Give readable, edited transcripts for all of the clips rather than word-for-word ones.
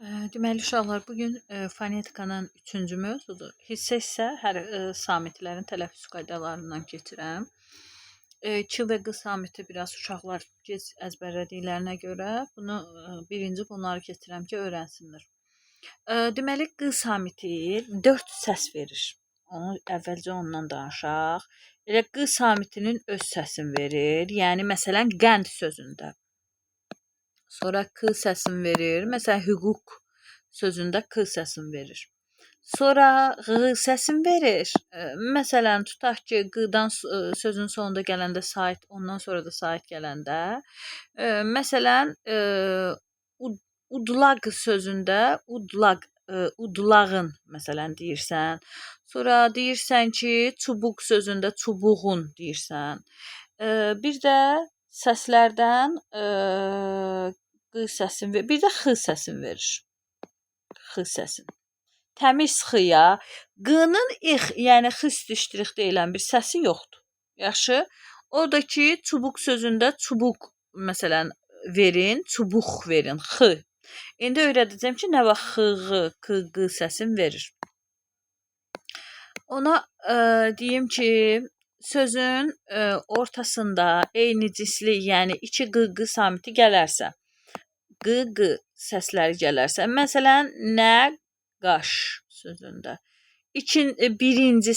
Deməli uşaqlar, bugün fonetikanın 3-cü mövzudur. Hissə isə hər samitlərin tələffüz qaydalarından keçirəm. Ç və q samiti biraz uşaqlar gec əzbərlədiklərinə görə birinci bunları keçirəm ki, öyrənsinlər. Deməli q samiti 4 səs verir. Əvvəlcə ondan danışaq. Elə q samitinin öz səsini verir. Yəni məsələn qənd sözündə. Sonra k səsini verir. Məsələn, hüquq sözündə k səsini verir. Sonra ğ səsini verir. Məsələn, tutaq ki, q'dan sözün sonunda gələndə sait, ondan sonra da sait gələndə. Məsələn, udlaq sözündə udlağın məsələn deyirsən. Sonra deyirsən ki, çubuq sözündə çubuğun deyirsən. Bir də səslərdən q səsini verir, bir də x səsini verir. X səsini. Təmiz x-ya q-nın ix, yəni x deyilən bir səsi yoxdur. Yaxşı? Oradakı çubuq sözündə çubuq məsələn verin, çubuq verin, x. İndi öyrədəcəm ki, nə vaxt x, k, q səsini verir. Ona deyim ki, sözün ortasında eyni cinsli, yəni 2 q, q samiti gələrsə, q, q səsləri gələrsə, məsələn, nə, qaş sözündə. Birinci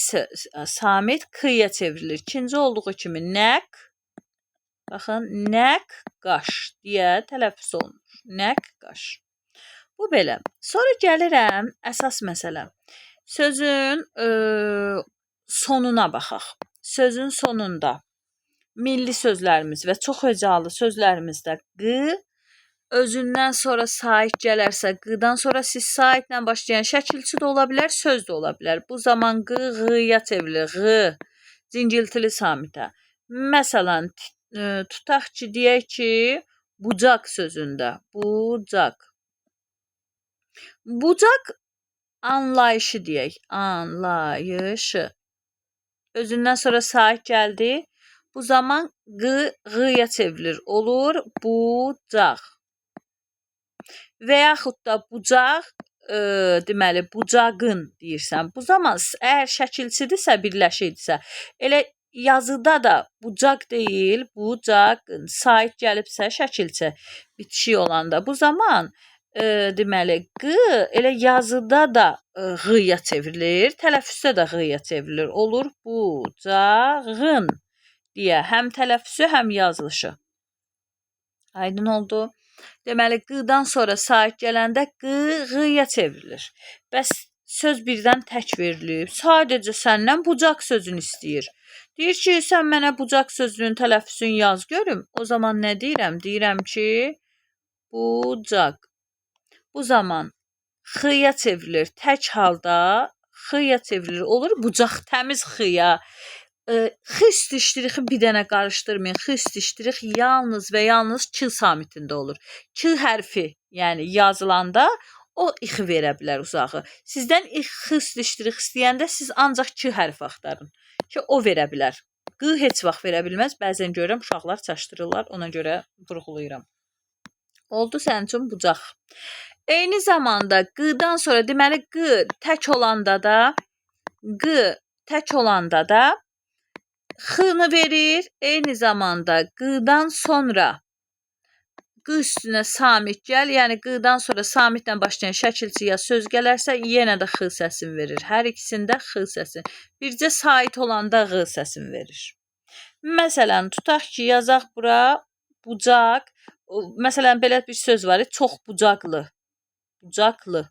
samit k-ya çevrilir. İkinci olduğu kimi nəq, baxın, nəq, qaş deyə tələffüz olunur. Nəq, qaş. Bu belə. Sonra gəlirəm əsas məsələ. Sözün sonuna baxaq. Sözün sonunda milli sözlərimiz və çox hecalı sözlərimizdə q, özündən sonra sait gələrsə, q'dan sonra siz saitlə başlayan şəkilçi də ola bilər, söz də ola bilər. Bu zaman q, ğ-ya çevrilir. Ğ, cingiltili samitə. Məsələn, tutaq ki, deyək ki, bucaq sözündə. Bucaq. Bucaq anlayışı deyək. Anlayışı. Özündən sonra sait gəldi. Bu zaman q, ğ-ya çevrilir. Olur bucaq. Və yaxud da bucaq, deməli, bucağın deyirsən. Bu zaman əgər şəkilçidirsə, birləşikdirsə, elə yazıda da bucaq deyil, bucağın, sait gəlibsə şəkilçi bitişik olanda. Bu zaman deməli, q elə yazıda da ğ-ya çevrilir, tələffüzdə də ğ-ya çevrilir. Olur bucağın deyə həm tələffüzü, həm yazılışı. Aydın oldu. Deməli, q'dan sonra sait gələndə q, ğ-ya çevrilir. Bəs söz birdən tək verilib. Sadəcə səndən bucaq sözünü istəyir. Deyir ki, sən mənə bucaq sözünün tələffüzünü yaz görüm. O zaman nə deyirəm? Deyirəm ki, bucaq. Bu zaman x-ya çevrilir. Tək halda x-ya çevrilir. Olur bucaq, təmiz x-ya. X bir dənə qarışdırmayın. X yalnız və yalnız ç samitində olur. Ç hərfi, yəni yazılanda o x verə bilər uzağı. Sizdən x istəyəndə siz ancaq ç hərfi axtarın ki, o verə bilər. Q heç vaxt verə bilməz. Bəzən görürəm uşaqlar çaşdırırlar, ona görə vurğulayıram. Oldu sənin üçün bucaq. Eyni zamanda q'dan sonra deməli q tək olanda da x-nı verir. Eyni zamanda q'dan sonra q üstünə samit gəl, yəni q'dan sonra samitlə başlayan şəkilçi ya söz gələrsə, yenə də x səsini verir. Hər ikisində x səsini. Bircə sait olanda ğ səsini verir. Məsələn, tutaq ki, yazaq bura bucaq. Məsələn, belə bir söz var, çox bucaqlı. Bucaqlı.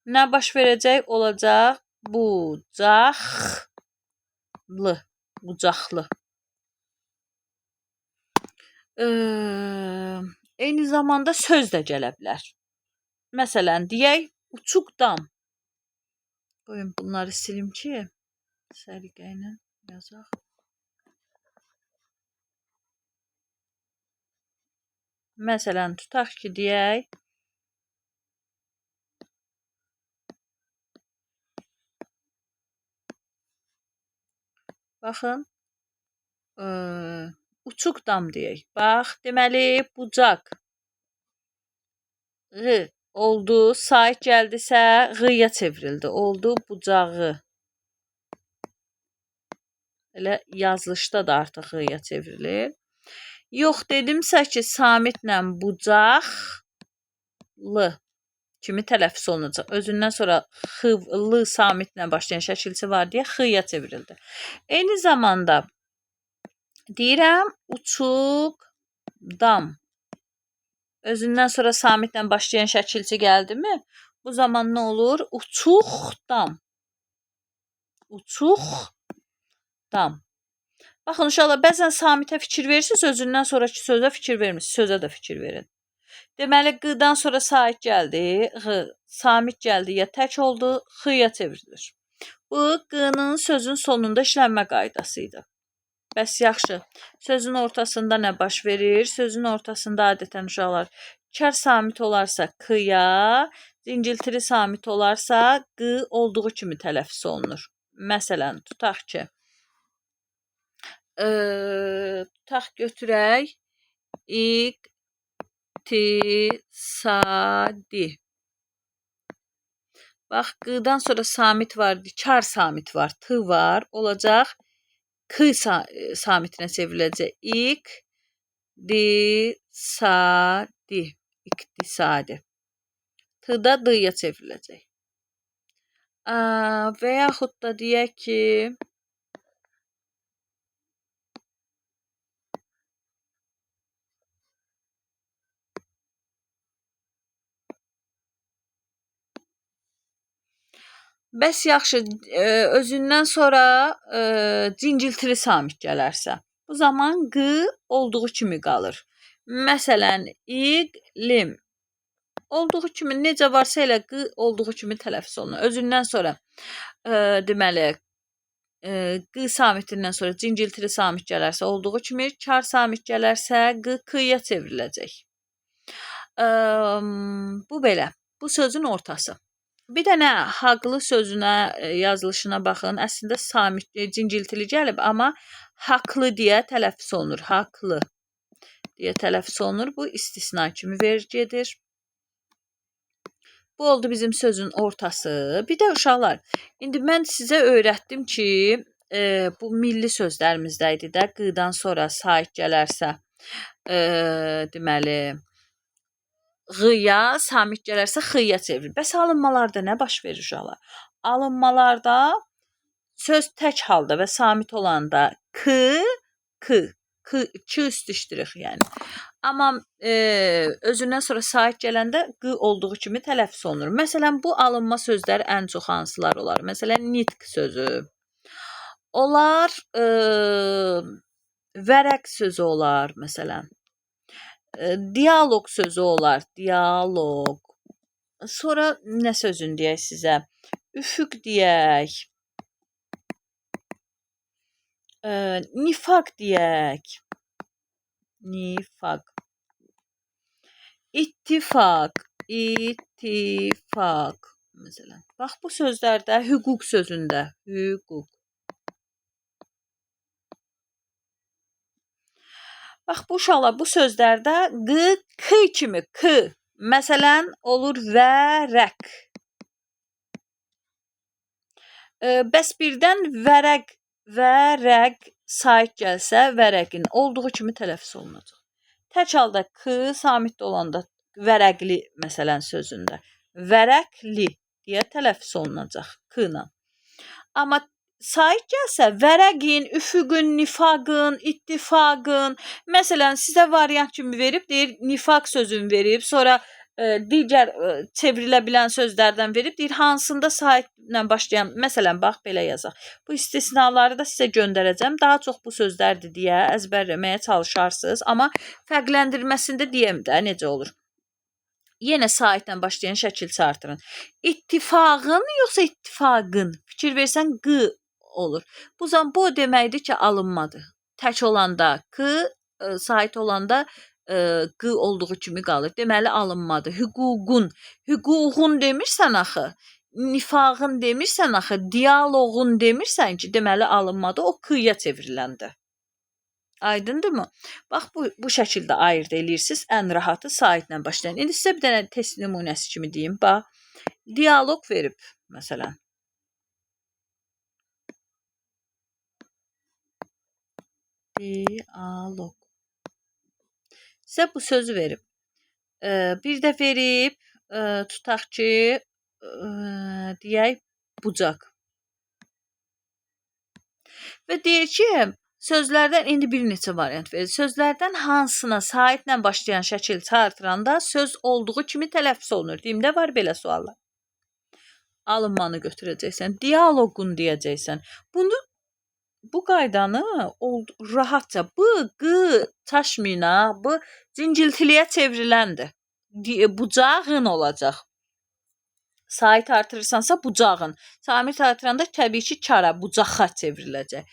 Nə baş verəcək? Olacaq bucaqlı. Bucaqlı. Eyni zamanda söz də gələ bilər. Məsələn, deyək, uçuq dam. Qoyun bunları silim ki, səliqə ilə yazaq. Məsələn, tutaq ki, deyək, baxın, uçuq dam deyək. Bax, deməli, bucaq, oldu. Sait gəldisə ğıya çevrildi. Oldu bucağı. Elə yazılışda da artıq ğıya çevrilir. Yox dedimsə ki, samitlə bucaqlı kimi tələffüz olunacaq. Özündən sonra xıvlı samitlə başlayan şəkilçi var deyə xıya çevrildi. Eyni zamanda deyirəm uçuq dam. Özündən sonra samitlə başlayan şəkilçi gəldimi? Bu zaman nə olur? Uçuq dam. Uçuq dam. Baxın uşaqlar, bəzən samitə fikir verirsiniz, özündən sonraki sözə fikir vermirsiniz. Sözə də fikir verin. Deməli, qıdan sonra sait gəldi, ğı, samit gəldi, ya tək oldu, xıya çevrilir. Bu, qının sözün sonunda işlənmə qaydası idi. Bəs yaxşı, sözün ortasında nə baş verir? Sözün ortasında adətən uşaqlar, kar samit olarsa qıya, zinciltiri samit olarsa qı olduğu kimi tələffüz olunur. Məsələn, tutaq ki, götürək, İqtisadi. Bax, qıdan sonra samit var, kar samit var, tı var, olacaq, kı samitinə çevriləcək. İqtisadi. İqtisadi. Tı da dıya çevriləcək. Və yaxud da deyək ki, bəs yaxşı, özündən sonra cinciltiri samit gələrsə, bu zaman qı olduğu kimi qalır. Məsələn, iqlim. Olduğu kimi, necə varsa elə qı olduğu kimi tələffüz olunur. Özündən sonra, deməli, qı samitindən sonra cinciltiri samit gələrsə, olduğu kimi, kar samit gələrsə, qı qıya çevriləcək. Bu belə, bu sözün ortası. Bir dənə haqlı sözünə, yazılışına baxın. Əslində samit, cinciltili gəlib, amma haqlı deyə tələffüz olunur. Haqlı deyə tələffüz olunur. Bu istisna kimi gedir. Bu oldu bizim sözün ortası. Bir də uşaqlar, indi mən sizə öyrətdim ki, bu milli sözlərimizdəydi də, qıdan sonra sait gələrsə, deməli, ğıya, samit gələrsə xıya çevrilir. Bəs alınmalarda nə baş verir uşaqlar? Alınmalarda söz tək halda və samit olanda kı üst iştirik yəni. Amma özündən sonra sait gələndə qı olduğu kimi tələffüz olunur. Məsələn, bu alınma sözlər ən çox hansılar olar? Məsələn, nitq sözü. Olar, vərəq sözü olar, məsələn. Dialoq sözü olar, dialoq. Sonra nə sözün deyək sizə? Üfüq deyək. Nifaq deyək. Nifaq. İttifaq. İttifaq. Məsələn. Bax, bu sözlərdə hüquq sözündə. Hüquq. Bax, bu uşaqlar, bu sözlərdə qı, kı kimi, kı. Məsələn, olur vərəq. Bəs birdən vərəq sait gəlsə, vərəqin olduğu kimi tələffüz olunacaq. Tək halda kı samitdə olanda vərəqli, məsələn, sözündə. Vərəqli deyə tələffüz olunacaq kı-la. Amma sait gəlsə, vərəqin, üfüqün, nifaqın, ittifaqın, məsələn, sizə variant kimi verib, deyir, nifaq sözünü verib, sonra digər çevrilə bilən sözlərdən verib, deyir, hansında saitlə başlayan, məsələn, bax, belə yazaq. Bu istisnaları da sizə göndərəcəm. Daha çox bu sözlərdir deyə əzbərləməyə çalışarsınız. Amma fərqləndirməsində deyəm də, necə olur. Yenə saitlə başlayan şəkilçi artırın. İttifaqın yoxsa ittifaqın? Fikir versən, qı olur. Bu zaman bu deməkdir ki, alınmadır. Tək olanda qı, sait olanda qı olduğu kimi qalır. Deməli, alınmadır. Hüququn. Hüququn demirsən axı. Nifaqın demirsən axı. Dialoqun demirsən ki, deməli, alınmadır. O qıya çevriləndə. Aydındırmı? Bax bu şəkildə ayırd eləyirsiniz. Ən rahatı saitlə başlayan. İndi sizə bir dənə test nümunəsi kimi deyim. Bax, dialoq verib məsələn. Dialoq. Sizə bu sözü verib. Bir də verib, tutaq ki, deyək bucaq. Və deyir ki, sözlərdən indi bir neçə variant verir. Sözlərdən hansına saitlə başlayan şəkil çağırtıranda söz olduğu kimi tələffüz olunur. Deyimdə var belə suallar. Alınmanı götürəcəksən, dialoqun deyəcəksən. Bu qaydanı rahatca qı çaşmayına, bu cinciltiliyə çevriləndir. Bucağın olacaq. Sait artırırsansa bucağın. Samit artıranda təbii ki kara, bucağa çevriləcək.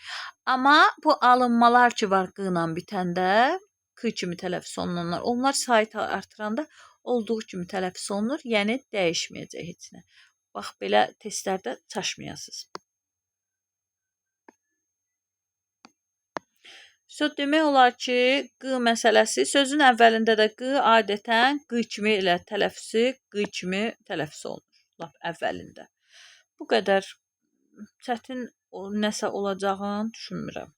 Amma bu alınmalar ki var qı ilə bitəndə, k kimi tələffüz olunanlar, onlar sait artıranda olduğu kimi tələffüz olunur, yəni dəyişməyəcək heç nə. Bax belə testlərdə çaşmayasınız. Demək olar ki, q məsələsi sözün əvvəlində də q adətən q kimi elə tələffüzü q kimi tələffüz olunur. Lap əvvəlində. Bu qədər çətin nəsə olacağını düşünmürəm.